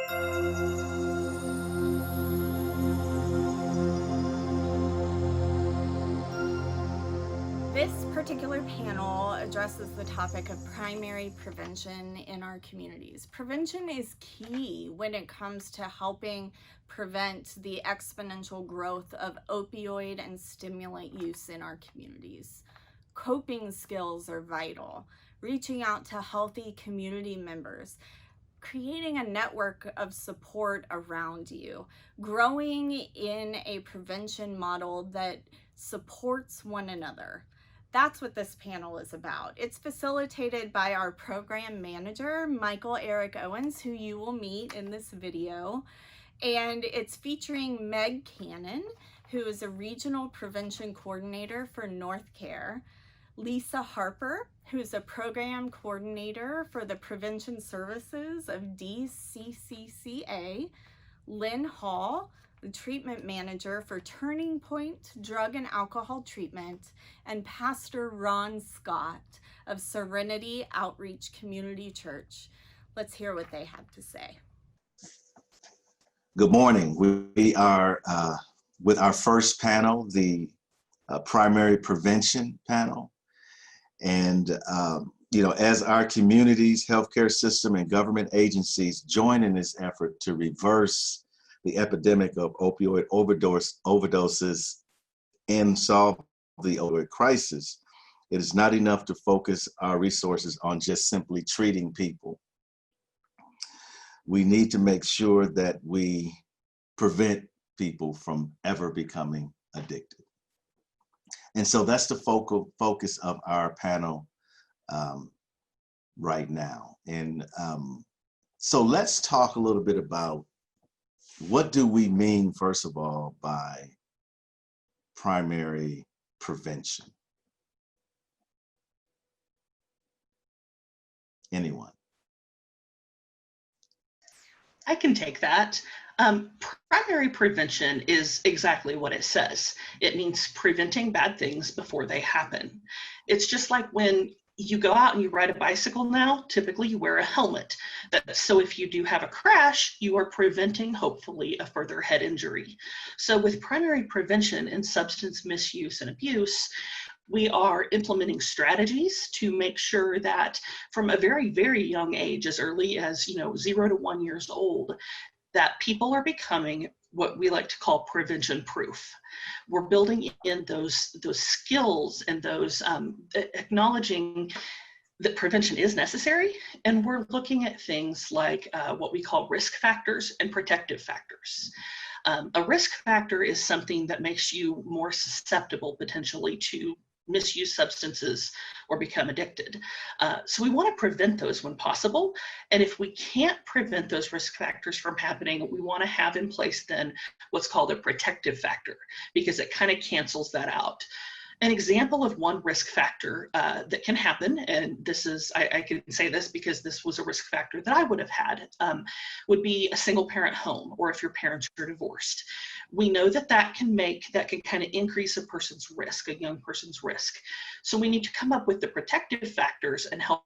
This particular panel addresses the topic of primary prevention in our communities. Prevention is key when it comes to helping prevent the exponential growth of opioid and stimulant use in our communities. Coping skills are vital. Reaching out to healthy community members, creating a network of support around you, growing in a prevention model that supports one another. That's what this panel is about. It's facilitated by our program manager, Michael Eric Owens, who you will meet in this video. And it's featuring Meg Cannon, who is a regional prevention coordinator for North Care, Lisa Harper, who's a program coordinator for the prevention services of DCCCA, Lynn Hall, the treatment manager for Turning Point Drug and Alcohol Treatment, and Pastor Ron Scott of Serenity Outreach Community Church. Let's hear what they have to say. Good morning. We are with our first panel, the primary prevention panel. And, as our communities, healthcare system, and government agencies join in this effort to reverse the epidemic of opioid overdoses and solve the opioid crisis, it is not enough to focus our resources on just simply treating people. We need to make sure that we prevent people from ever becoming addicted. And so that's the focal focus of our panel right now. And so let's talk a little bit about what do we mean, first of all, by primary prevention? Anyone? I can take that. Primary prevention is exactly what it says. It means preventing bad things before they happen. It's just like when you go out and you ride a bicycle now, typically you wear a helmet. So if you do have a crash, you are preventing, hopefully, a further head injury. So with primary prevention in substance misuse and abuse, we are implementing strategies to make sure that from a very, very young age, as early as 0 to 1 years old, that people are becoming what we like to call prevention proof. We're building in those skills and those acknowledging that prevention is necessary, and we're looking at things like what we call risk factors and protective factors. A risk factor is something that makes you more susceptible potentially to misuse substances or become addicted. So we want to prevent those when possible. And if we can't prevent those risk factors from happening, we want to have in place then what's called a protective factor, because it kind of cancels that out. An example of one risk factor that can happen, and this is, I can say this because this was a risk factor that I would have had, would be a single parent home, or if your parents are divorced. We know that can kind of increase a person's risk, a young person's risk. So we need to come up with the protective factors and help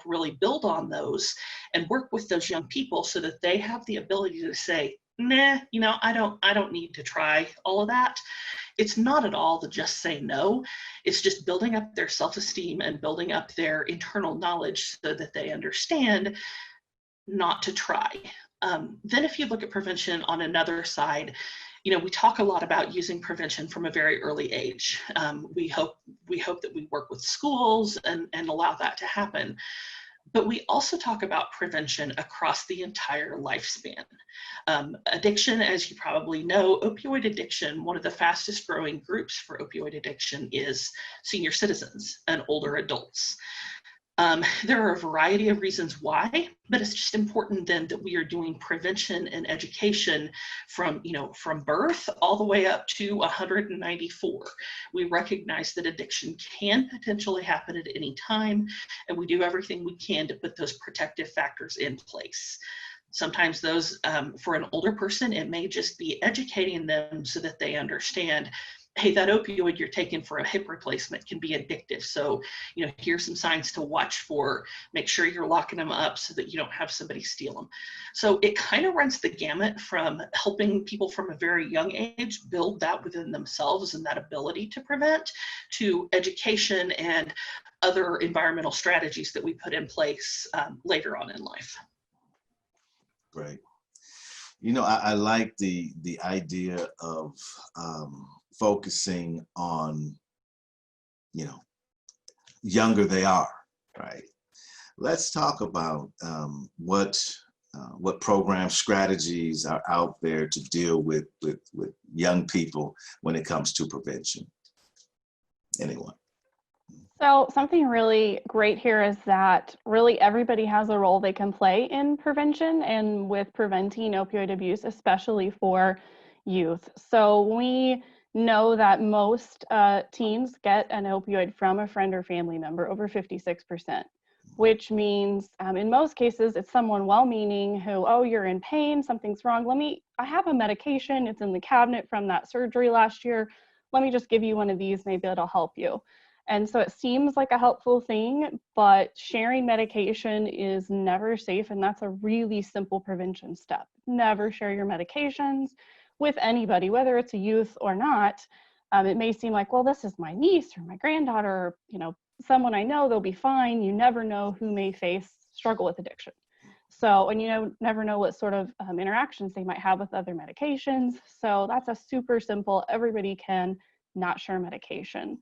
really build on those and work with those young people so that they have the ability to say, nah, I don't need to try all of that. It's not at all to just say no. It's just building up their self-esteem and building up their internal knowledge so that they understand not to try. Then if you look at prevention on another side, we talk a lot about using prevention from a very early age. We hope that we work with schools and allow that to happen. But we also talk about prevention across the entire lifespan. Addiction, as you probably know, opioid addiction, one of the fastest growing groups for opioid addiction is senior citizens and older adults. There are a variety of reasons why, but it's just important then that we are doing prevention and education from birth all the way up to 194. We recognize that addiction can potentially happen at any time, and we do everything we can to put those protective factors in place. Sometimes those, for an older person, it may just be educating them so that they understand hey, that opioid you're taking for a hip replacement can be addictive. So, here's some signs to watch for. Make sure you're locking them up so that you don't have somebody steal them. So it kind of runs the gamut from helping people from a very young age build that within themselves and that ability to prevent, to education and other environmental strategies that we put in place later on in life. Great. I like the idea of focusing on, younger they are, right? Let's talk about what program strategies are out there to deal with young people when it comes to prevention. Anyone? So something really great here is that really everybody has a role they can play in prevention and with preventing opioid abuse, especially for youth. So we know that most teens get an opioid from a friend or family member, over 56%, which means in most cases, it's someone well-meaning who, oh, you're in pain, something's wrong. I have a medication, it's in the cabinet from that surgery last year. Let me just give you one of these, maybe it'll help you. And so it seems like a helpful thing, but sharing medication is never safe. And that's a really simple prevention step. Never share your medications with anybody, whether it's a youth or not. It may seem like, well, this is my niece or my granddaughter, or, someone I know, they'll be fine. You never know who may struggle with addiction. So, and you never know what sort of interactions they might have with other medications. So that's a super simple, everybody can not share medication.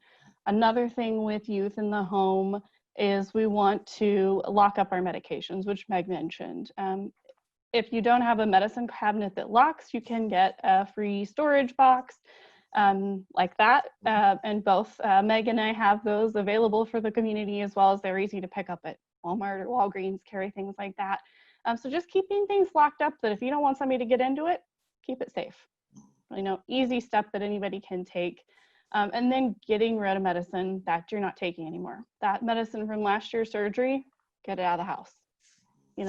Another thing with youth in the home is we want to lock up our medications, which Meg mentioned. If you don't have a medicine cabinet that locks, you can get a free storage box like that. And both Meg and I have those available for the community, as well as they're easy to pick up at Walmart or Walgreens, carry things like that. So just keeping things locked up that if you don't want somebody to get into it, keep it safe. Easy step that anybody can take. And then getting rid of medicine that you're not taking anymore. That medicine from last year's surgery, get it out of the house.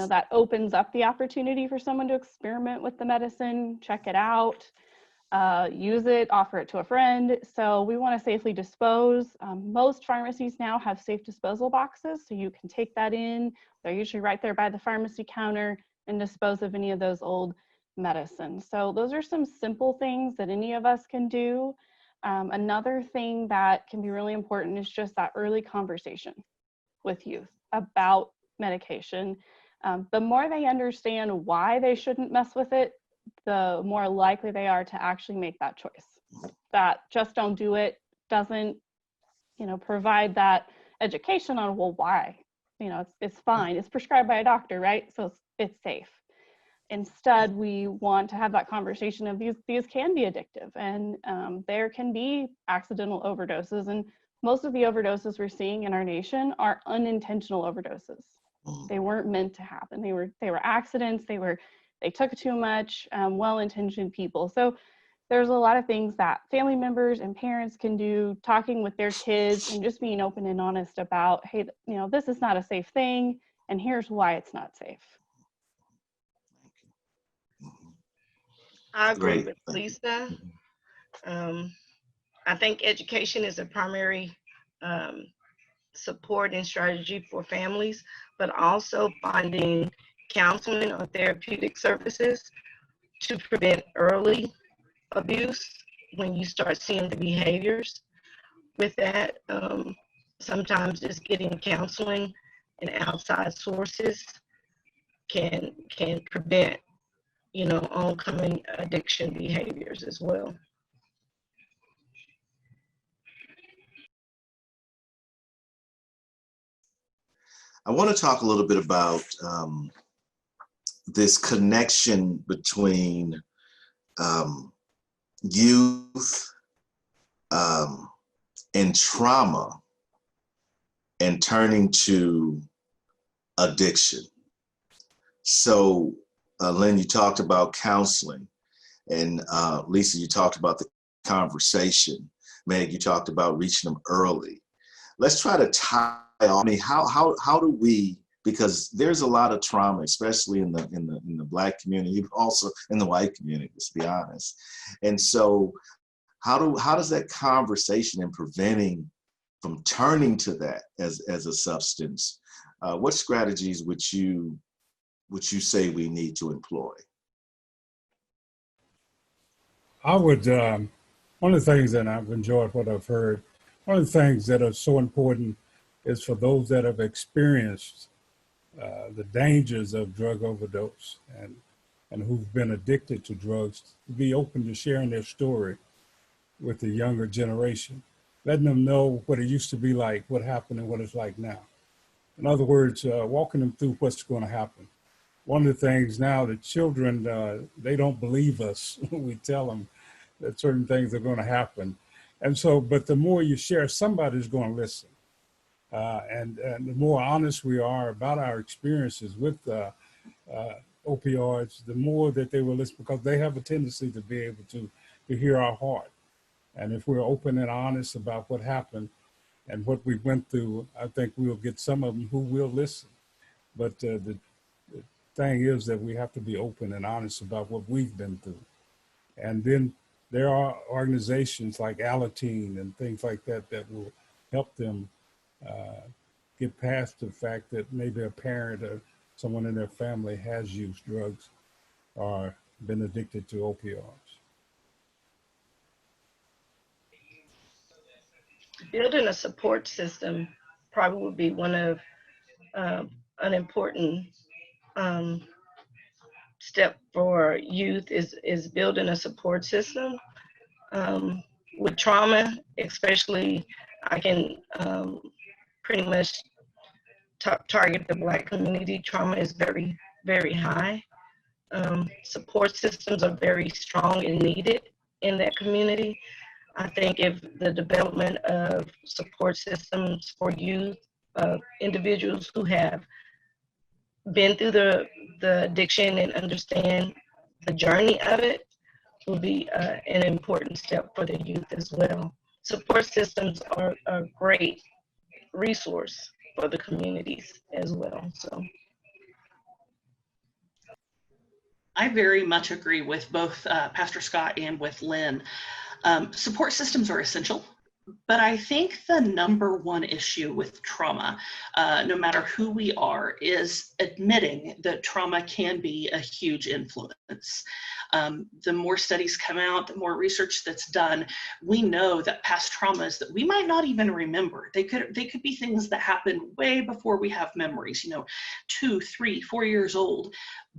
That opens up the opportunity for someone to experiment with the medicine, check it out, use it, offer it to a friend. So we want to safely dispose. Most pharmacies now have safe disposal boxes, so you can take that in. They're usually right there by the pharmacy counter and dispose of any of those old medicines. So those are some simple things that any of us can do. Another thing that can be really important is just that early conversation with youth about medication. The more they understand why they shouldn't mess with it, the more likely they are to actually make that choice. That just don't do it doesn't, provide that education on, well, why? It's fine. It's prescribed by a doctor, right? So it's safe. Instead, we want to have that conversation of these can be addictive, and there can be accidental overdoses. And most of the overdoses we're seeing in our nation are unintentional overdoses. They weren't meant to happen. They were accidents. They took too much. Well-intentioned people. So there's a lot of things that family members and parents can do, talking with their kids and just being open and honest about, hey, this is not a safe thing, and here's why it's not safe. I agree Great. with Lisa. I think education is a primary support and strategy for families, but also finding counseling or therapeutic services to prevent early abuse when you start seeing the behaviors. With that, sometimes just getting counseling and outside sources can prevent oncoming addiction behaviors as well. I want to talk a little bit about this connection between youth and trauma and turning to addiction. So, Lynn, you talked about counseling, and Lisa, you talked about the conversation. Meg, you talked about reaching them early. Let's try to tie off. I mean, how do we? Because there's a lot of trauma, especially in the Black community, but also in the white community. Let's be honest. And so, how does that conversation and preventing from turning to that as a substance, what strategies would you say we need to employ? I would, one of the things that I've enjoyed what I've heard, one of the things that are so important is for those that have experienced the dangers of drug overdose and who've been addicted to drugs to be open to sharing their story with the younger generation, letting them know what it used to be like, what happened, and what it's like now. In other words, walking them through what's going to happen. One of the things now, the children, they don't believe us when we tell them that certain things are going to happen. And so, but the more you share, somebody's going to listen. And the more honest we are about our experiences with opioids, the more that they will listen, because they have a tendency to be able to hear our heart. And if we're open and honest about what happened and what we went through, I think we'll get some of them who will listen. But the thing is that we have to be open and honest about what we've been through. And then there are organizations like Alateen and things like that that will help them get past the fact that maybe a parent or someone in their family has used drugs or been addicted to opioids. Building a support system probably would be one of an important um, step for youth is building a support system. With trauma, especially, I can pretty much target the Black community. Trauma is very, very high. Support systems are very strong and needed in that community. I think if the development of support systems for youth, individuals who have been through the addiction and understand the journey of it, will be an important step for the youth as well. Support systems are a great resource for the communities as well. So I very much agree with both Pastor Scott and with Lynn. Support systems are essential, but I think the number one issue with trauma, no matter who we are, is admitting that trauma can be a huge influence. The more studies come out, the more research that's done, we know that past traumas that we might not even remember, they could be things that happened way before we have memories, 2, 3, 4 years old.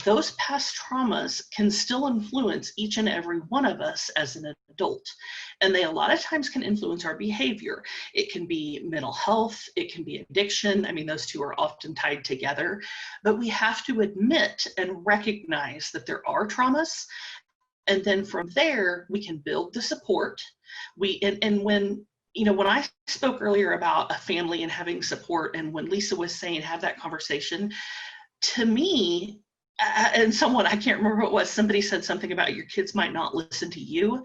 Those past traumas can still influence each and every one of us as an adult. And they a lot of times can influence our behavior. It can be mental health, it can be addiction. I mean, those two are often tied together. But we have to admit and recognize that there are traumas. And then from there, we can build the support. And when I spoke earlier about a family and having support, and when Lisa was saying have that conversation, to me, and someone, I can't remember what it was, somebody said something about your kids might not listen to you.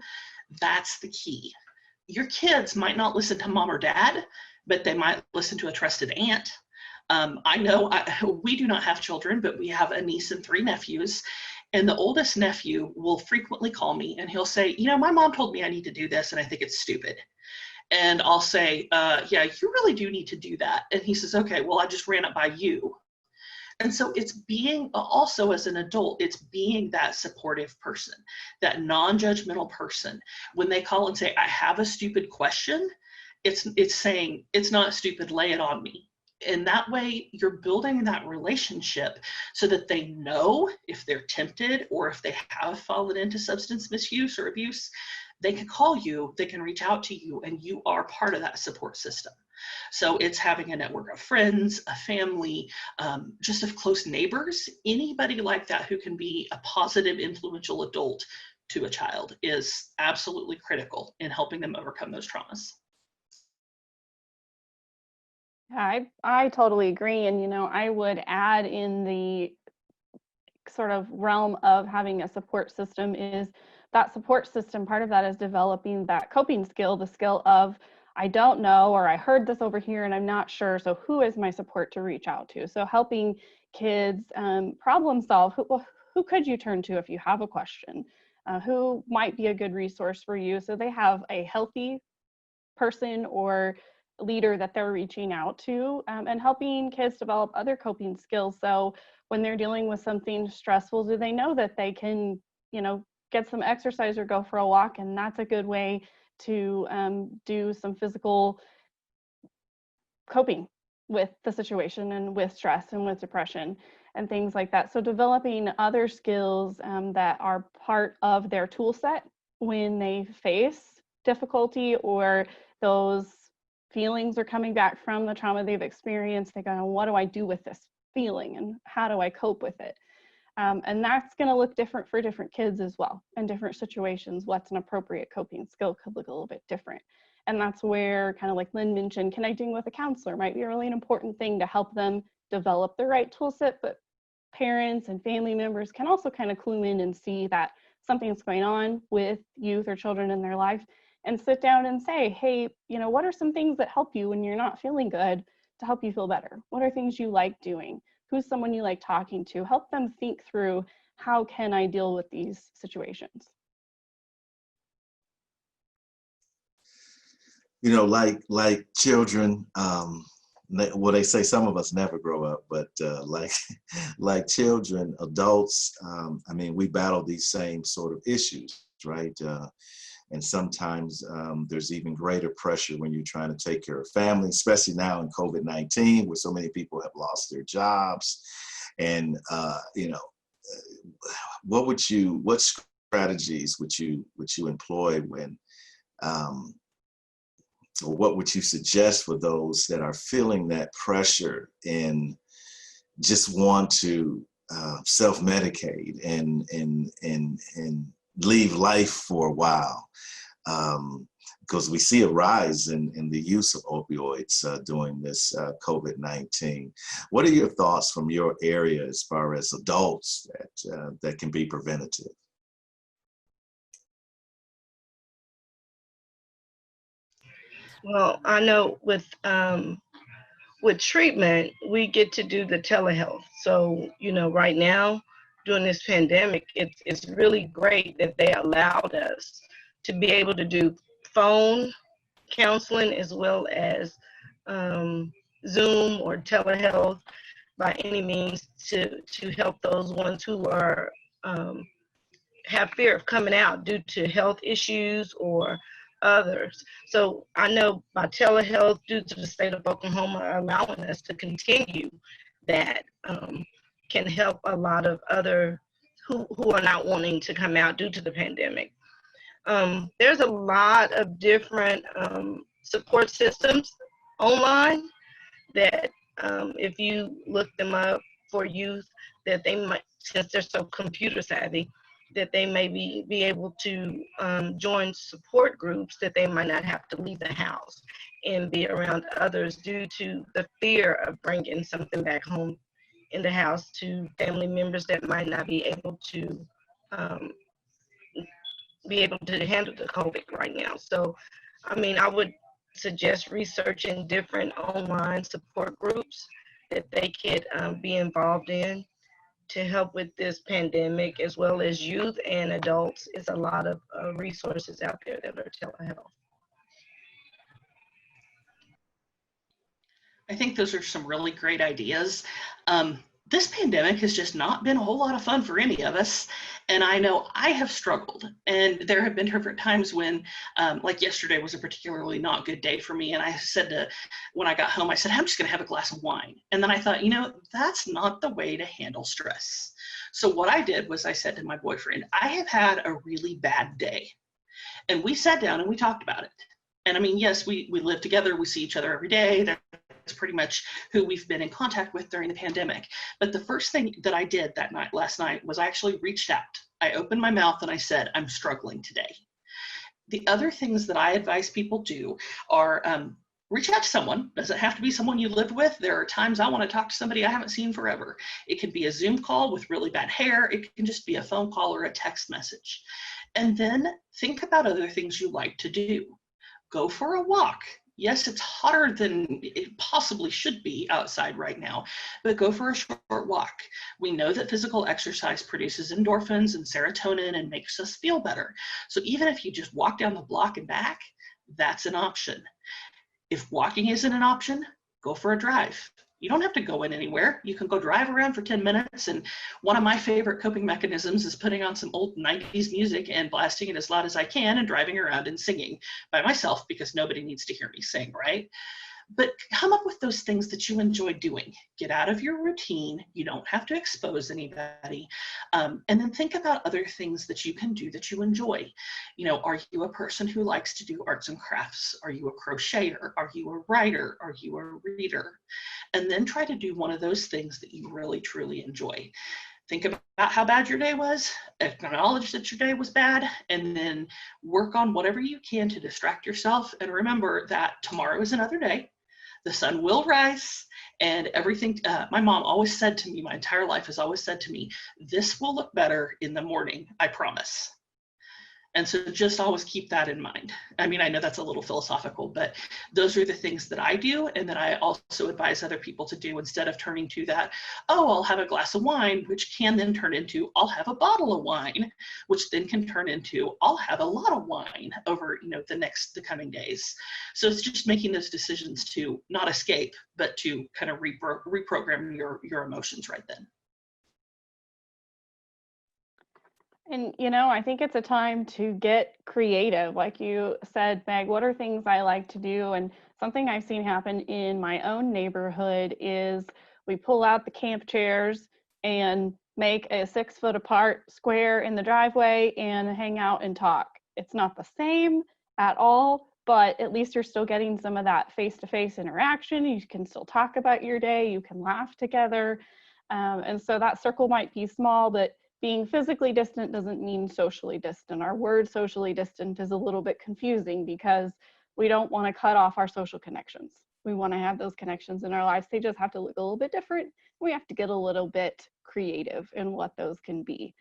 That's the key. Your kids might not listen to mom or dad, but they might listen to a trusted aunt. I know we do not have children, but we have a niece and 3 nephews. And the oldest nephew will frequently call me and he'll say, my mom told me I need to do this and I think it's stupid. And I'll say, yeah, you really do need to do that. And he says, okay, well, I just ran it by you. And so it's being also as an adult, it's being that supportive person, that non-judgmental person. When they call and say, I have a stupid question, it's saying, it's not stupid, lay it on me. And that way you're building that relationship so that they know if they're tempted or if they have fallen into substance misuse or abuse, they can call you, they can reach out to you, and you are part of that support system. So it's having a network of friends, a family, just of close neighbors, anybody like that who can be a positive, influential adult to a child is absolutely critical in helping them overcome those traumas. Yeah, I totally agree. And, I would add in the sort of realm of having a support system is that support system, part of that is developing that coping skill, the skill of, I don't know, or I heard this over here and I'm not sure, so who is my support to reach out to? So helping kids problem solve, who could you turn to if you have a question? who might be a good resource for you, so they have a healthy person or leader that they're reaching out to, and helping kids develop other coping skills. So when they're dealing with something stressful, do they know that they can, get some exercise or go for a walk, and that's a good way to do some physical coping with the situation and with stress and with depression and things like that. So developing other skills that are part of their tool set when they face difficulty, or those feelings are coming back from the trauma they've experienced. They go, what do I do with this feeling, and how do I cope with it? And that's going to look different for different kids as well. In different situations, what's an appropriate coping skill could look a little bit different. And that's where, kind of like Lynn mentioned, connecting with a counselor might be a really important thing to help them develop the right tool set. But parents and family members can also kind of clue in and see that something's going on with youth or children in their life, and sit down and say, hey, what are some things that help you when you're not feeling good to help you feel better? What are things you like doing? Who's someone you like talking to? Help them think through, how can I deal with these situations? Like children, well, they say some of us never grow up, but like children, adults, I mean, we battle these same sort of issues, right? And sometimes there's even greater pressure when you're trying to take care of family, especially now in COVID-19, where so many people have lost their jobs. And what strategies would you employ when, or what would you suggest for those that are feeling that pressure and just want to self-medicate and leave life for a while? Because we see a rise in the use of opioids during this COVID-19. What are your thoughts from your area as far as adults that can be preventative? Well, I know with treatment, we get to do the telehealth. So, right now during this pandemic, it's really great that they allowed us to be able to do phone counseling as well as Zoom or telehealth by any means to help those ones who are have fear of coming out due to health issues or others. So I know by telehealth, due to the state of Oklahoma allowing us to continue that, can help a lot of other who are not wanting to come out due to the pandemic. There's a lot of different support systems online that if you look them up for youth, that they might, since they're so computer savvy, that they may be able to join support groups, that they might not have to leave the house and be around others due to the fear of bringing something back home in the house to family members that might not um, be able to handle the COVID right now. So, I mean, I would suggest researching different online support groups that they could be involved in to help with this pandemic, as well as youth and adults. It's a lot of resources out there that are telehealth. I think those are some really great ideas. This pandemic has just not been a whole lot of fun for any of us. And I know I have struggled. And there have been different times when, like yesterday was a particularly not good day for me. And I said when I got home, I said, I'm just going to have a glass of wine. And then I thought, that's not the way to handle stress. So what I did was I said to my boyfriend, I have had a really bad day. And we sat down and we talked about it. And I mean, yes, we live together. We see each other every day. That's pretty much who we've been in contact with during the pandemic. But the first thing that I did last night, was I actually reached out. I opened my mouth and I said, I'm struggling today. The other things that I advise people do are reach out to someone. Doesn't have to be someone you live with. There are times I want to talk to somebody I haven't seen forever. It could be a Zoom call with really bad hair. It can just be a phone call or a text message. And then think about other things you like to do. Go for a walk. Yes, it's hotter than it possibly should be outside right now, but go for a short walk. We know that physical exercise produces endorphins and serotonin and makes us feel better. So even if you just walk down the block and back, that's an option. If walking isn't an option, go for a drive. You don't have to go in anywhere. You can go drive around for 10 minutes. And one of my favorite coping mechanisms is putting on some old 90s music and blasting it as loud as I can and driving around and singing by myself, because nobody needs to hear me sing, right? But come up with those things that you enjoy doing. Get out of your routine. You don't have to expose anybody. And then think about other things that you can do that you enjoy. You know, are you a person who likes to do arts and crafts? Are you a crocheter? Are you a writer? Are you a reader? And then try to do one of those things that you really, truly enjoy. Think about how bad your day was, acknowledge that your day was bad, and then work on whatever you can to distract yourself. And remember that tomorrow is another day. The sun will rise, and everything. My mom always said to me, my entire life has always said to me, this will look better in the morning, I promise. And so just always keep that in mind. I mean, I know that's a little philosophical, but those are the things that I do and that I also advise other people to do, instead of turning to that, oh, I'll have a glass of wine, which can then turn into, I'll have a bottle of wine, which then can turn into, I'll have a lot of wine over, you know, the coming days. So it's just making those decisions to not escape, but to kind of reprogram your emotions right then. And, you know, I think it's a time to get creative. Like you said, Meg, what are things I like to do? And something I've seen happen in my own neighborhood is we pull out the camp chairs and make a 6 foot apart square in the driveway and hang out and talk. It's not the same at all, but at least you're still getting some of that face-to-face interaction. You can still talk about your day. You can laugh together. And so that circle might be small, but being physically distant doesn't mean socially distant. Our word socially distant is a little bit confusing because we don't want to cut off our social connections. We want to have those connections in our lives. They just have to look a little bit different. We have to get a little bit creative in what those can be.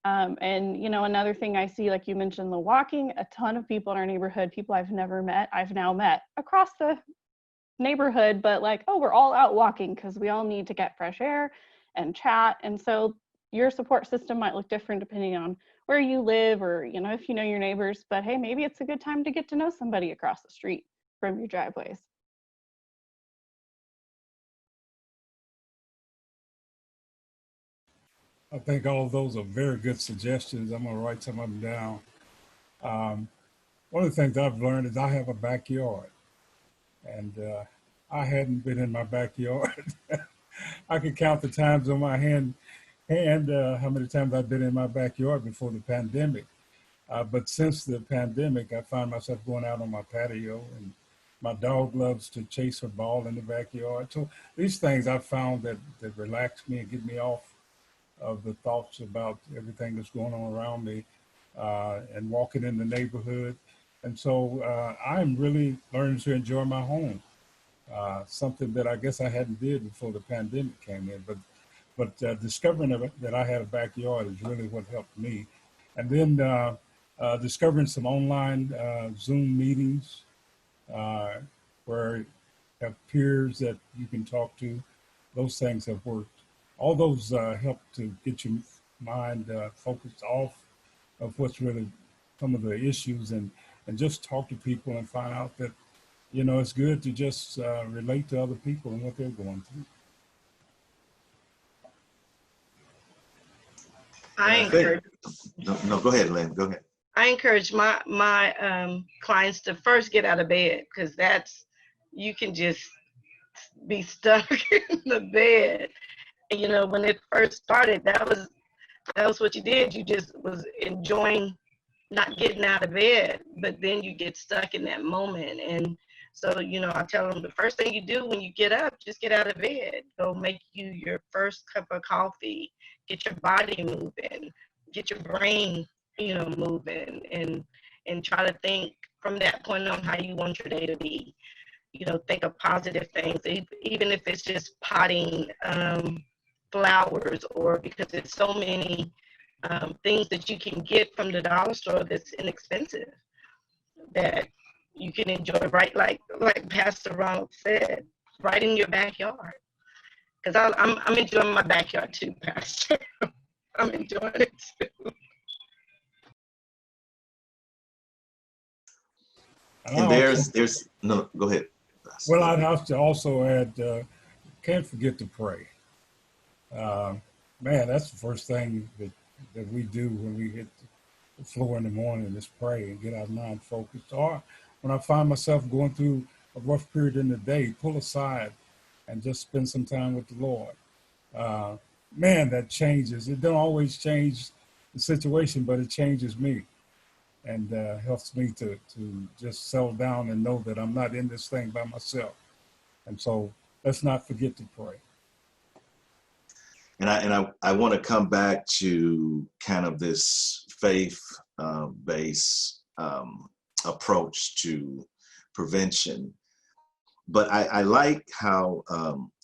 And, you know, another thing I see, like you mentioned, the walking, a ton of people in our neighborhood, people I've never met, I've now met across the neighborhood, but like, oh, we're all out walking because we all need to get fresh air and chat. And so your support system might look different depending on where you live, or, you know, if you know your neighbors, but hey, maybe it's a good time to get to know somebody across the street from your driveways. I think all of those are very good suggestions. I'm going to write some of them down. Um, One of the things I've learned is I have a backyard, and I hadn't been in my backyard. I can count the times on my hand how many times I've been in my backyard before the pandemic. But since the pandemic, I find myself going out on my patio, and my dog loves to chase a ball in the backyard. So these things I found that relax me and get me off of the thoughts about everything that's going on around me, and walking in the neighborhood. And so I'm really learning to enjoy my home, something that I guess I hadn't did before the pandemic came in. But discovering that I had a backyard is really what helped me. And then discovering some online Zoom meetings uh, where you have peers that you can talk to. Those things have worked. All those help to get your mind focused off of what's really some of the issues, and just talk to people and find out that, you know, it's good to just relate to other people and what they're going through. And I I think, encourage no, go ahead, Lynn, go ahead. I encourage my clients to first get out of bed, because that's, you can just be stuck in the bed. And, you know, when it first started, that was what you did. You just was enjoying not getting out of bed, but then you get stuck in that moment. And so, you know, I tell them the first thing you do when you get up, just get out of bed, go make you your first cup of coffee, get your body moving, get your brain, you know, moving, and try to think from that point on how you want your day to be. You know, think of positive things, even if it's just potting flowers, or because there's so many things that you can get from the dollar store that's inexpensive, that, you can enjoy right like Pastor Ronald said, right in your backyard. Because I'm enjoying my backyard too, Pastor. I'm enjoying it too. And I And also, there's no, go ahead. well, Go I'd ahead. have to also add, can't forget to pray. Uh, Man, that's the first thing that we do when we hit the floor in the morning is pray and get our mind focused. Or when I find myself going through a rough period in the day, pull aside and just spend some time with the Lord. Uh, Man, that changes. It don't always change the situation, but it changes me and helps me to just settle down and know that I'm not in this thing by myself. And so let's not forget to pray. And I want to come back to kind of this faith based approach to prevention. But I like how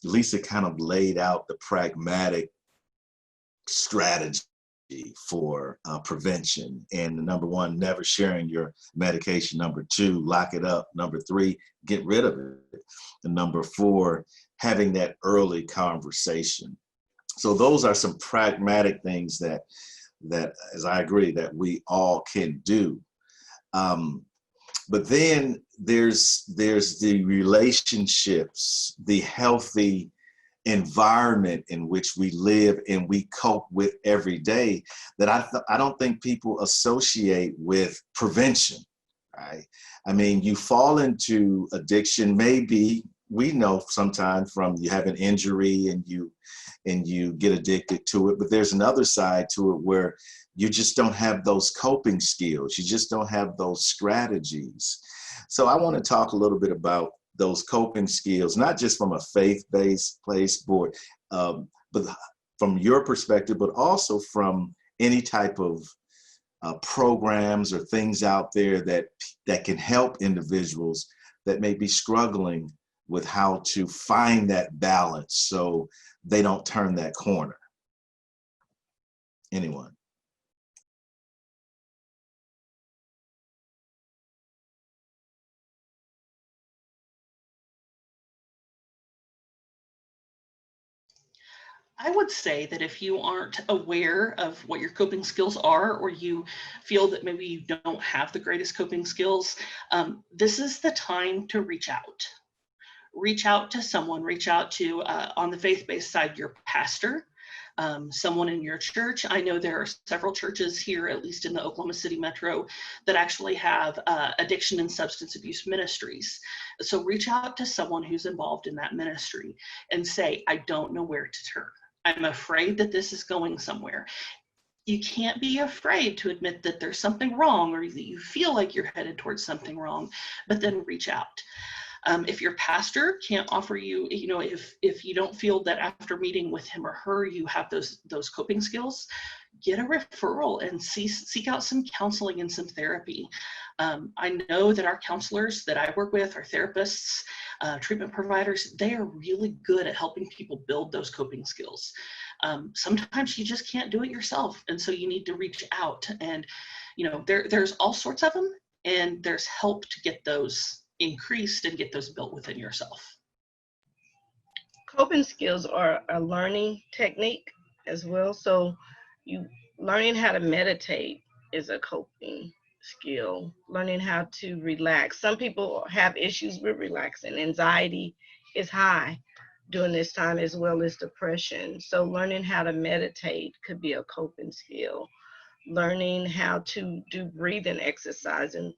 Lisa kind of laid out the pragmatic strategy for prevention. And number one, never sharing your medication. Number two, lock it up. Number three, get rid of it. And number four, having that early conversation. So those are some pragmatic things that as I agree that we all can do. Um, but then there's the relationships, the healthy environment in which we live and we cope with every day that I don't think people associate with prevention, right? I mean, you fall into addiction, maybe we know sometimes from you have an injury and you get addicted to it, but there's another side to it where you just don't have those coping skills. You just don't have those strategies. So I want to talk a little bit about those coping skills, not just from a faith-based place, but from your perspective, but also from any type of programs or things out there that can help individuals that may be struggling with how to find that balance so they don't turn that corner. Anyone? I would say that if you aren't aware of what your coping skills are, or you feel that maybe you don't have the greatest coping skills, this is the time to reach out. Reach out to someone, reach out to, on the faith-based side, your pastor, someone in your church. I know there are several churches here, at least in the Oklahoma City metro, that actually have addiction and substance abuse ministries. So reach out to someone who's involved in that ministry and say, I don't know where to turn. I'm afraid that this is going somewhere. You can't be afraid to admit that there's something wrong or that you feel like you're headed towards something wrong, but then reach out. If your pastor can't offer you, if you don't feel that after meeting with him or her, you have those coping skills, get a referral and seek out some counseling and some therapy. I know that our counselors that I work with, our therapists, treatment providers, they are really good at helping people build those coping skills. Sometimes you just can't do it yourself, and so you need to reach out. And there's all sorts of them, and there's help to get those increased and get those built within yourself. Coping skills are a learning technique as well. So you learning how to meditate is a coping skill. Learning how to relax. Some people have issues with relaxing. Anxiety is high during this time, as well as depression. So learning how to meditate could be a coping skill. Learning how to do breathing exercises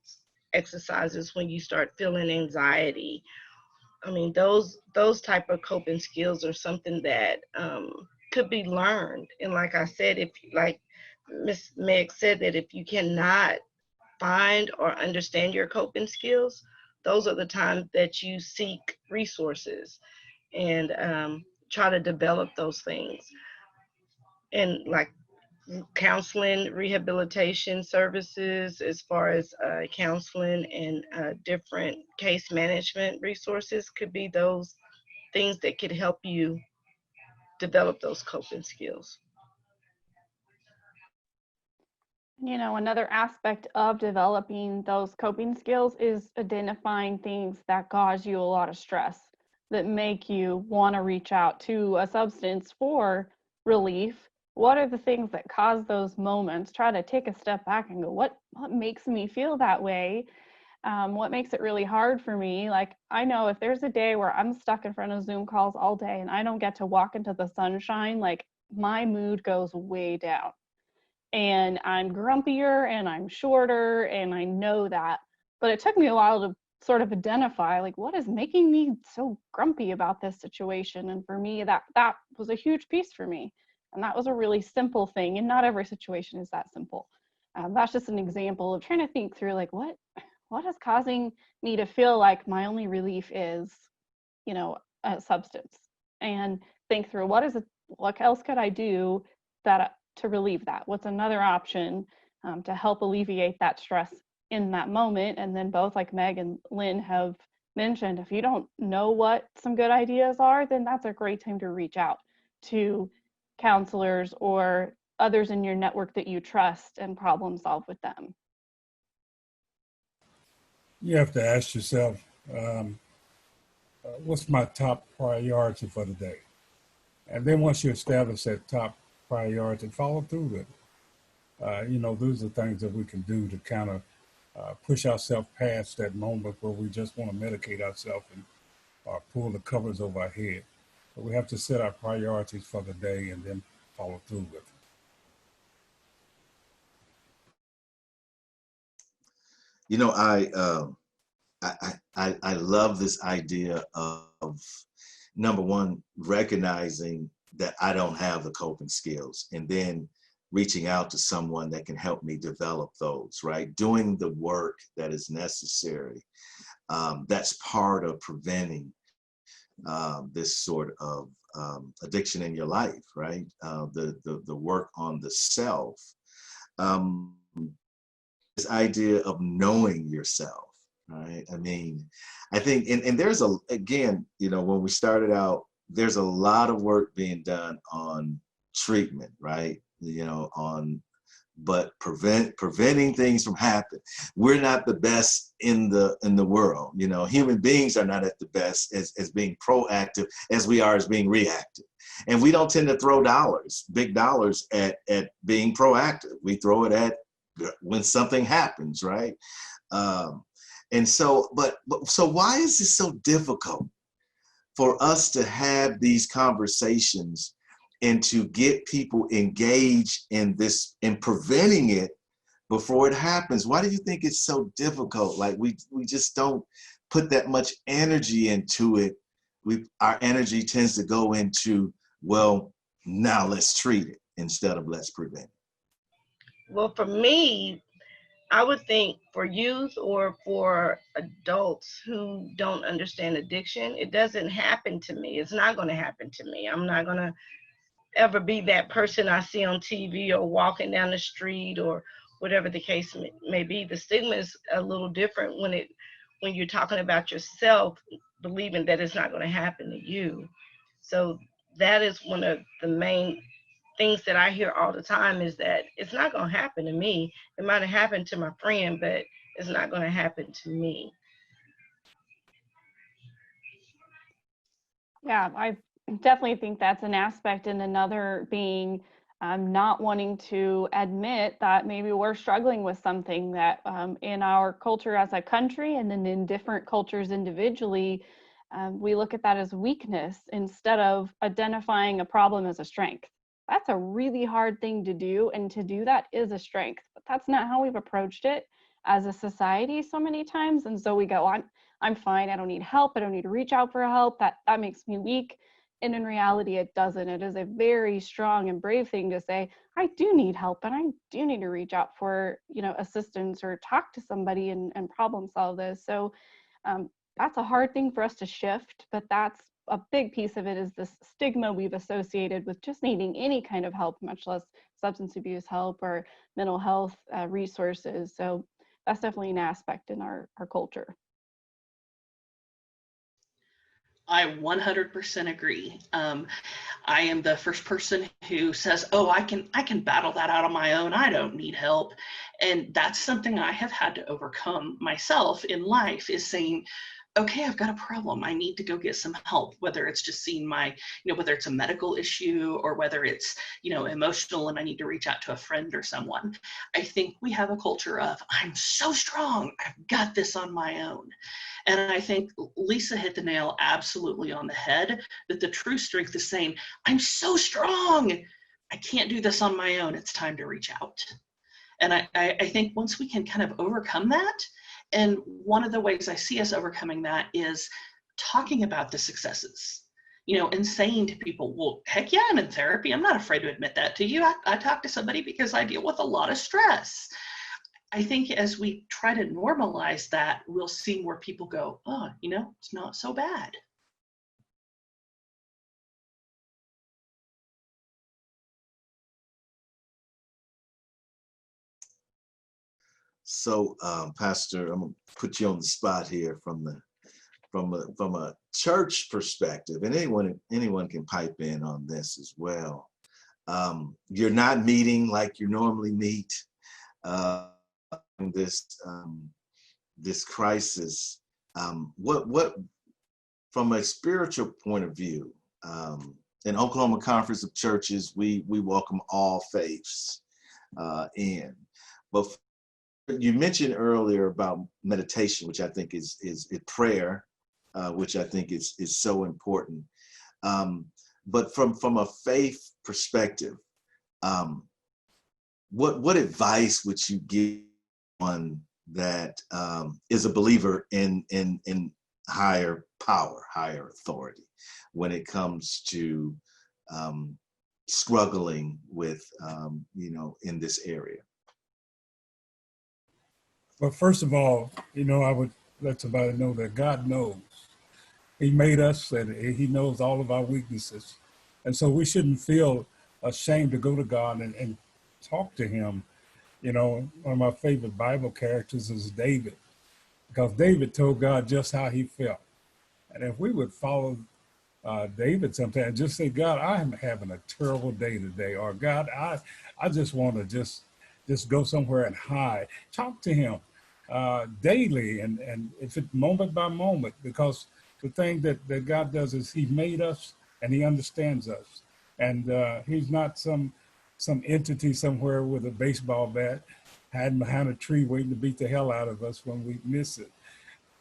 when you start feeling anxiety. I mean, those type of coping skills are something that could be learned. And like I said, if like Miss Meg said, that if you cannot find or understand your coping skills, those are the times that you seek resources and try to develop those things. And like counseling, rehabilitation services, as far as counseling and different case management resources, could be those things that could help you develop those coping skills. You know, another aspect of developing those coping skills is identifying things that cause you a lot of stress, that make you want to reach out to a substance for relief. What are the things that cause those moments? Try to take a step back and go, what makes me feel that way? What makes it really hard for me? Like, I know if there's a day where I'm stuck in front of Zoom calls all day and I don't get to walk into the sunshine, like my mood goes way down and I'm grumpier and I'm shorter, and I know that. But it took me a while to sort of identify like what is making me so grumpy about this situation. And for me, that was a huge piece for me. And that was a really simple thing. And not every situation is that simple. That's just an example of trying to think through like what is causing me to feel like my only relief is, you know, a substance, and think through what else could I do that to relieve that? What's another option to help alleviate that stress in that moment? And then both like Meg and Lynn have mentioned, if you don't know what some good ideas are, then that's a great time to reach out to counselors or others in your network that you trust and problem solve with them. You have to ask yourself, um, what's my top priority for the day? And then once you establish that top priority, follow through with it. You know, those are things that we can do to kind of push ourselves past that moment where we just want to medicate ourselves and pull the covers over our head. But we have to set our priorities for the day and then follow through with it. You know, I love this idea of number one, recognizing that I don't have the coping skills, and then reaching out to someone that can help me develop those, right? Doing the work that is necessary. That's part of preventing this sort of addiction in your life, right? The work on the self. Um, this idea of knowing yourself, right? I mean, I think, and there's again, you know, when we started out, there's a lot of work being done on treatment, right? You know, but preventing things from happening. We're not the best in the world. You know, human beings are not at the best as being proactive as we are as being reactive. And we don't tend to throw big dollars at being proactive. We throw it at when something happens, right? Um, and so, so why is it so difficult for us to have these conversations and to get people engaged in this, in preventing it before it happens? Why do you think it's so difficult? Like we just don't put that much energy into it. Our energy tends to go into, well, now let's treat it instead of let's prevent it. Well, for me, I would think for youth or for adults who don't understand addiction, it doesn't happen to me. It's not going to happen to me. I'm not going to ever be that person I see on TV or walking down the street or whatever the case may be. The stigma is a little different when you're talking about yourself, believing that it's not going to happen to you. So that is one of the main things that I hear all the time, is that it's not going to happen to me. It might have happened to my friend, but it's not going to happen to me. Yeah, I definitely think that's an aspect, and another being not wanting to admit that maybe we're struggling with something that in our culture as a country, and then in different cultures individually, we look at that as weakness instead of identifying a problem as a strength. That's a really hard thing to do, and to do that is a strength, but that's not how we've approached it as a society so many times. And so we go, I'm fine. I don't need help. I don't need to reach out for help. That makes me weak. And in reality, it doesn't. It is a very strong and brave thing to say, I do need help and I do need to reach out for, you know, assistance or talk to somebody and problem solve this. So that's a hard thing for us to shift, but that's a big piece of it, is this stigma we've associated with just needing any kind of help, much less substance abuse help or mental health resources. So that's definitely an aspect in our culture. I 100% agree. I am the first person who says, "Oh, I can battle that out on my own. I don't need help." And that's something I have had to overcome myself in life, is saying, "Okay, I've got a problem. I need to go get some help," whether it's just seeing whether it's a medical issue or whether it's, emotional and I need to reach out to a friend or someone. I think we have a culture of, "I'm so strong. I've got this on my own." And I think Lisa hit the nail absolutely on the head, that the true strength is saying, "I'm so strong. I can't do this on my own. It's time to reach out." And I think once we can kind of overcome that, and one of the ways I see us overcoming that is talking about the successes, and saying to people, "Well, heck yeah, I'm in therapy. I'm not afraid to admit that to you. I talk to somebody because I deal with a lot of stress." I think as we try to normalize that, we'll see more people go, "Oh, it's not so bad." So, Pastor, I'm gonna put you on the spot here from a church perspective, and anyone can pipe in on this as well. You're not meeting like you normally meet. Uh, this crisis. What from a spiritual point of view? In Oklahoma Conference of Churches, we welcome all faiths in. But you mentioned earlier about meditation, which I think is prayer, which I think is so important. But from a faith perspective, um, what advice would you give one that is a believer in higher power, higher authority, when it comes to struggling with in this area? But first of all, I would let somebody know that God knows. He made us and he knows all of our weaknesses. And so we shouldn't feel ashamed to go to God and talk to him. One of my favorite Bible characters is David, because David told God just how he felt. And if we would follow David sometimes, just say, "God, I am having a terrible day today," or "God, I just want to just go somewhere and hide." Talk to him daily, and if it's moment by moment, because the thing that God does is he made us and he understands us. And he's not some entity somewhere with a baseball bat hiding behind a tree waiting to beat the hell out of us when we miss it.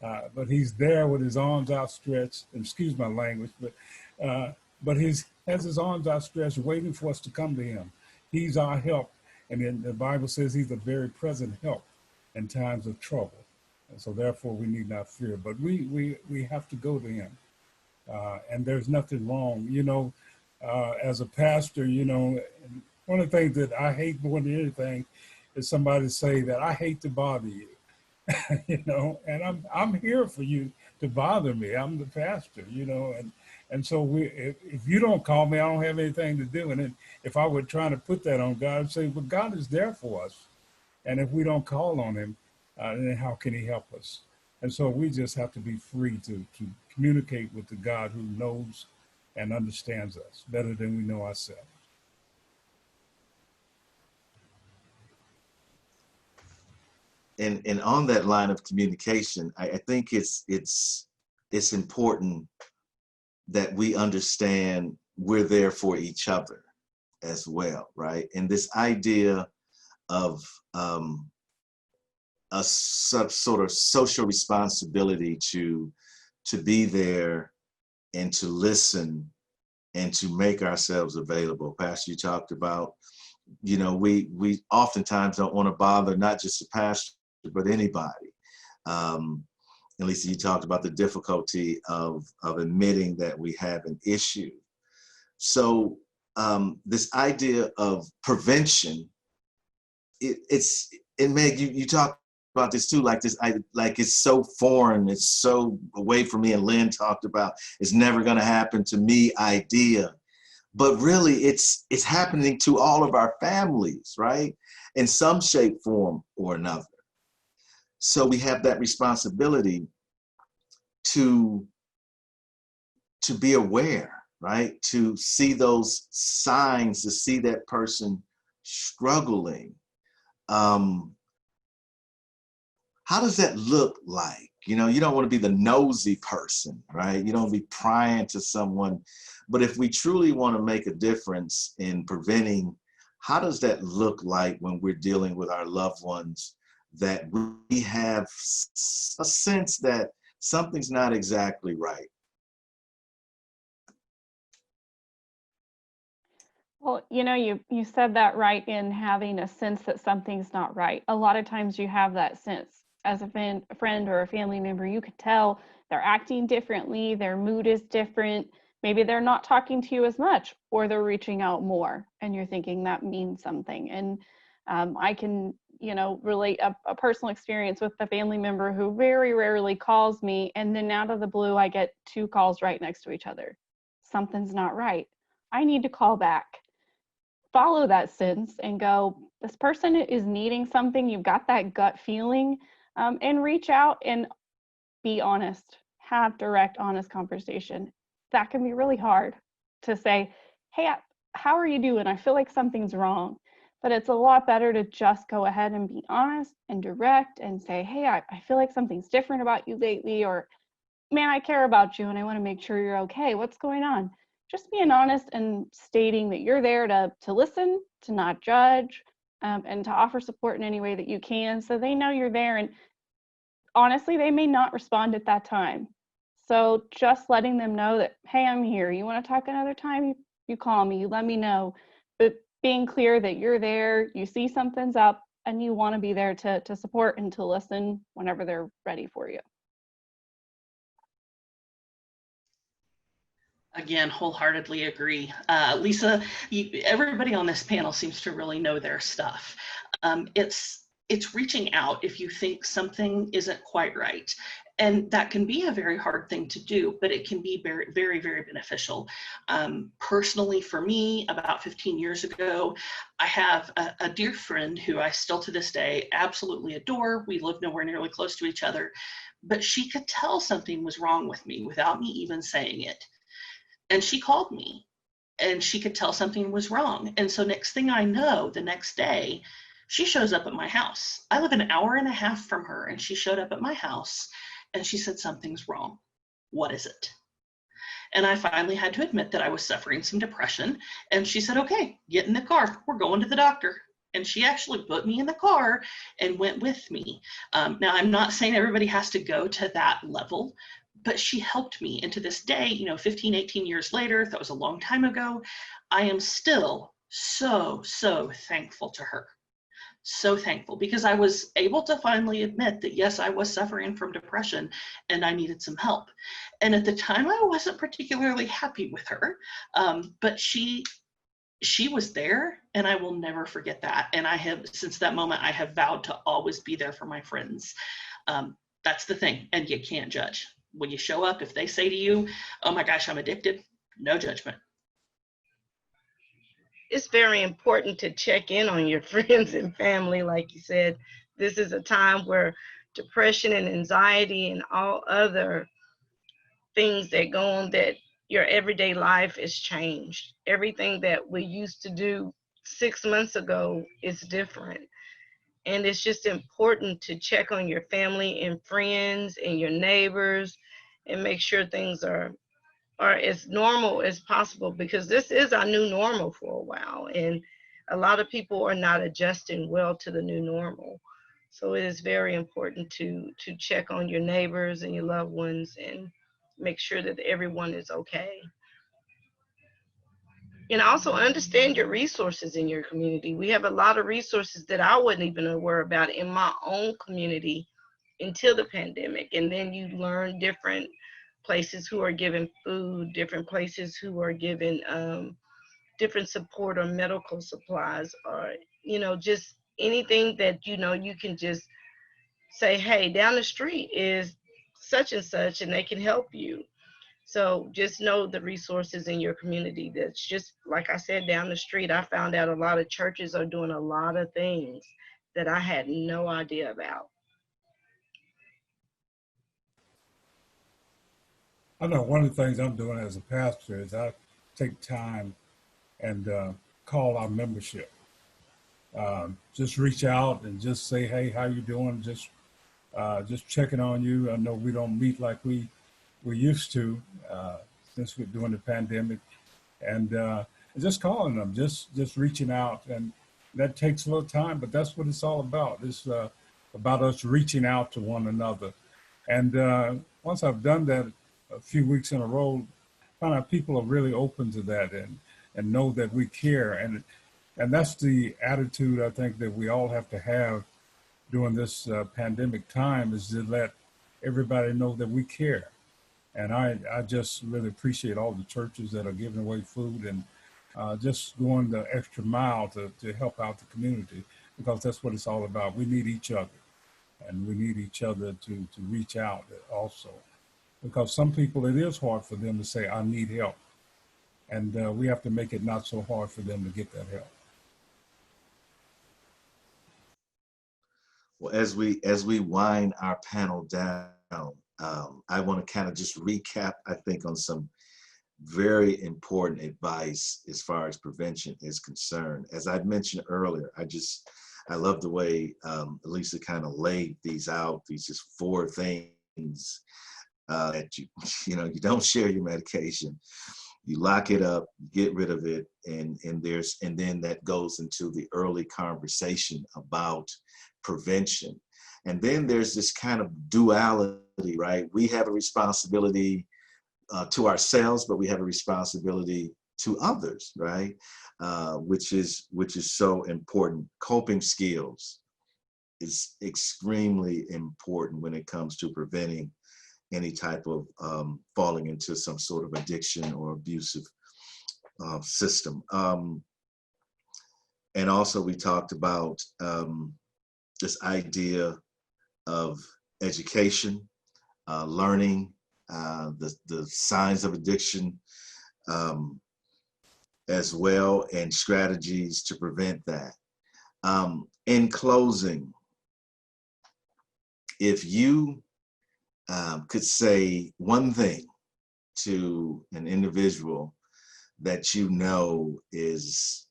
But he's there with his arms outstretched. Excuse my language, but he has his arms outstretched, waiting for us to come to him. He's our help, and then the Bible says he's a very present help in times of trouble. And so therefore, we need not fear. But we have to go to him, and there's nothing wrong. As a pastor, one of the things that I hate more than anything is somebody say that I hate to bother you. And I'm here for you to bother me. I'm the pastor, and so if you don't call me, I don't have anything to do. And then if I were trying to put that on God, I'd say, well, God is there for us, and if we don't call on him, then how can he help us? And so we just have to be free to communicate with the God who knows and understands us better than we know ourselves. And on that line of communication, I think it's important that we understand we're there for each other as well, right? And this idea of a sort of social responsibility to be there and to listen and to make ourselves available. Pastor, you talked about, we oftentimes don't want to bother not just the pastor, but anybody. At least you talked about the difficulty of admitting that we have an issue. So this idea of prevention, Meg, you talk about this too, like it's so foreign, it's so away from me, and Lynn talked about it's never going to happen to me idea. But really it's happening to all of our families, right? In some shape, form, or another. So we have that responsibility to to be aware, right? To see those signs, to see that person struggling. How does that look like? You know, you don't want to be the nosy person, right? You don't be prying to someone. But if we truly want to make a difference in preventing, how does that look like when we're dealing with our loved ones, that we have a sense that something's not exactly right? Well, you said that right in having a sense that something's not right. A lot of times you have that sense as a friend or a family member. You could tell they're acting differently, their mood is different. Maybe they're not talking to you as much, or they're reaching out more, and you're thinking that means something. And I can, relate a personal experience with a family member who very rarely calls me, and then out of the blue, I get 2 calls right next to each other. Something's not right. I need to call back, follow that sense and go, this person is needing something. You've got that gut feeling, and reach out and be honest, have direct, honest conversation. That can be really hard to say, hey, how are you doing? I feel like something's wrong. But it's a lot better to just go ahead and be honest and direct and say, hey, I feel like something's different about you lately, or man, I care about you and I want to make sure you're okay. What's going on? Just being honest and stating that you're there to listen, to not judge, and to offer support in any way that you can, so they know you're there. And honestly, they may not respond at that time. So just letting them know that, hey, I'm here. You want to talk another time? You call me, you let me know. But being clear that you're there, you see something's up, and you want to be there to support and to listen whenever they're ready for you. Again, wholeheartedly agree. Lisa, everybody on this panel seems to really know their stuff. It's reaching out if you think something isn't quite right. And that can be a very hard thing to do, but it can be very, very, very beneficial. Personally, for me, about 15 years ago, I have a dear friend who I still to this day absolutely adore. We live nowhere nearly close to each other, but she could tell something was wrong with me without me even saying it. And she called me and she could tell something was wrong. And so next thing I know, the next day, she shows up at my house. I live an hour and a half from her, and she showed up at my house and she said, something's wrong. What is it? And I finally had to admit that I was suffering some depression. And she said, okay, get in the car. We're going to the doctor. And she actually put me in the car and went with me. Now, I'm not saying everybody has to go to that level, but she helped me. And to this day, 15, 18 years later, that was a long time ago, I am still so, so thankful to her. So thankful, because I was able to finally admit that, yes, I was suffering from depression and I needed some help. And at the time, I wasn't particularly happy with her, but she was there, and I will never forget that. And I have, since that moment, I have vowed to always be there for my friends. That's the thing, and you can't judge. When you show up, if they say to you, oh my gosh, I'm addicted, no judgment. It's very important to check in on your friends and family. Like you said, this is a time where depression and anxiety and all other things that go on, that your everyday life is changed. Everything that we used to do 6 months ago is different. And it's just important to check on your family and friends and your neighbors and make sure things are as normal as possible, because this is our new normal for a while, and a lot of people are not adjusting well to the new normal. So it is very important to check on your neighbors and your loved ones and make sure that everyone is okay. And also understand your resources in your community. We have a lot of resources that I wasn't even aware about in my own community until the pandemic. And then you learn different places who are giving food, different places who are giving different support or medical supplies, or just anything that you can just say, hey, down the street is such and such and they can help you. So just know the resources in your community. That's just, like I said, down the street, I found out a lot of churches are doing a lot of things that I had no idea about. I know one of the things I'm doing as a pastor is I take time and call our membership. Just reach out and just say, "Hey, how you doing?" Just checking on you. I know we don't meet like we used to since we're doing the pandemic, and just calling them, just reaching out, and that takes a little time, but that's what it's all about. It's about us reaching out to one another. And once I've done that a few weeks in a row, I find out people are really open to that and know that we care. And that's the attitude I think that we all have to have during this pandemic time, is to let everybody know that we care. And I just really appreciate all the churches that are giving away food and just going the extra mile to help out the community, because that's what it's all about. We need each other, and we need each other to reach out also. Because some people, it is hard for them to say, I need help. And we have to make it not so hard for them to get that help. Well, as we wind our panel down, I want to kind of just recap, I think, on some very important advice as far as prevention is concerned. As I mentioned earlier, I love the way Elisa kind of laid these out, these just four things that you don't share your medication, you lock it up, get rid of it, and then that goes into the early conversation about prevention. And then there's this kind of duality, right? We have a responsibility to ourselves, but we have a responsibility to others, right? Which is so important. Coping skills is extremely important when it comes to preventing any type of falling into some sort of addiction or abusive system. And also we talked about this idea of education, learning the signs of addiction as well, and strategies to prevent that. In closing, if you could say one thing to an individual that you know is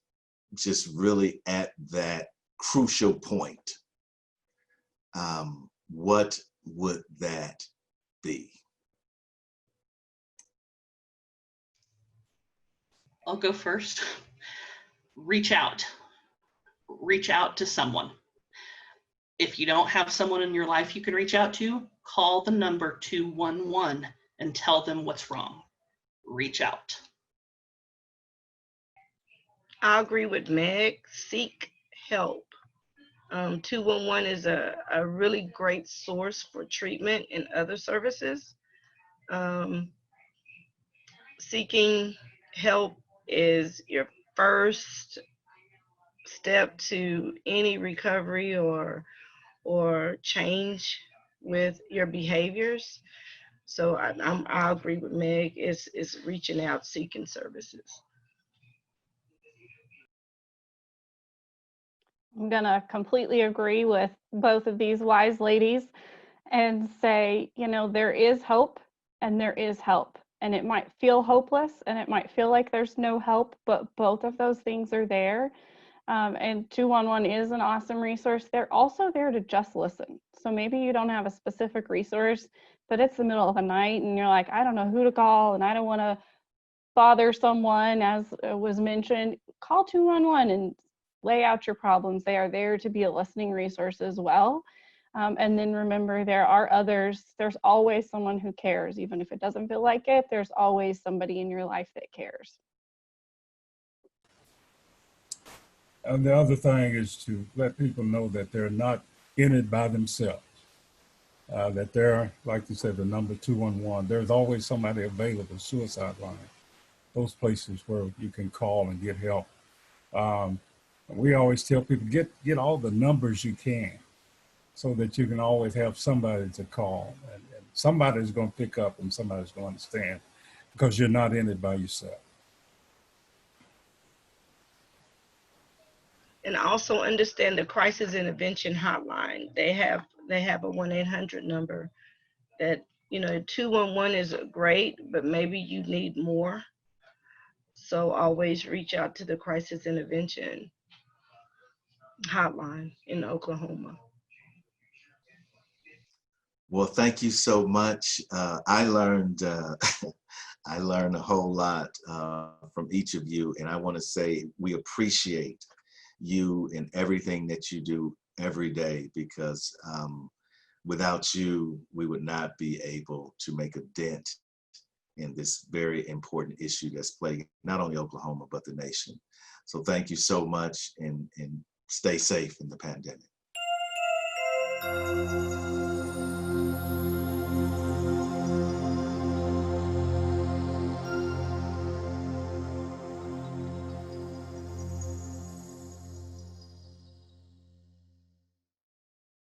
just really at that crucial point, what would that be? I'll go first. Reach out. Reach out to someone. If you don't have someone in your life you can reach out to, call the number 211 and tell them what's wrong. Reach out. I agree with Meg. Seek help. 211 is a really great source for treatment and other services. Um, Seeking help is your first step to any recovery or change with your behaviors. So I agree with Meg. It's reaching out, seeking services. I'm going to completely agree with both of these wise ladies and say, there is hope and there is help. And it might feel hopeless and it might feel like there's no help, but both of those things are there. And 211 is an awesome resource. They're also there to just listen. So maybe you don't have a specific resource, but it's the middle of the night and you're like, I don't know who to call and I don't want to bother someone, as was mentioned. Call 211 and lay out your problems. They are there to be a listening resource as well. And then remember, there are others. There's always someone who cares. Even if it doesn't feel like it, there's always somebody in your life that cares. And the other thing is to let people know that they're not in it by themselves. That they're, like you said, the number 211. There's always somebody available, suicide line, those places where you can call and get help. We always tell people, get all the numbers you can, so that you can always have somebody to call, and somebody's going to pick up and somebody's going to understand, because you're not in it by yourself. And also understand the crisis intervention hotline. They have a 1-800 number that You know, 211 is great, but maybe you need more. So always reach out to the crisis intervention hotline in Oklahoma. Well, thank you so much. I learned I learned a whole lot from each of you, and I want to say we appreciate you and everything that you do every day, because without you, we would not be able to make a dent in this very important issue that's plaguing not only Oklahoma, but the nation. So thank you so much, and stay safe in the pandemic.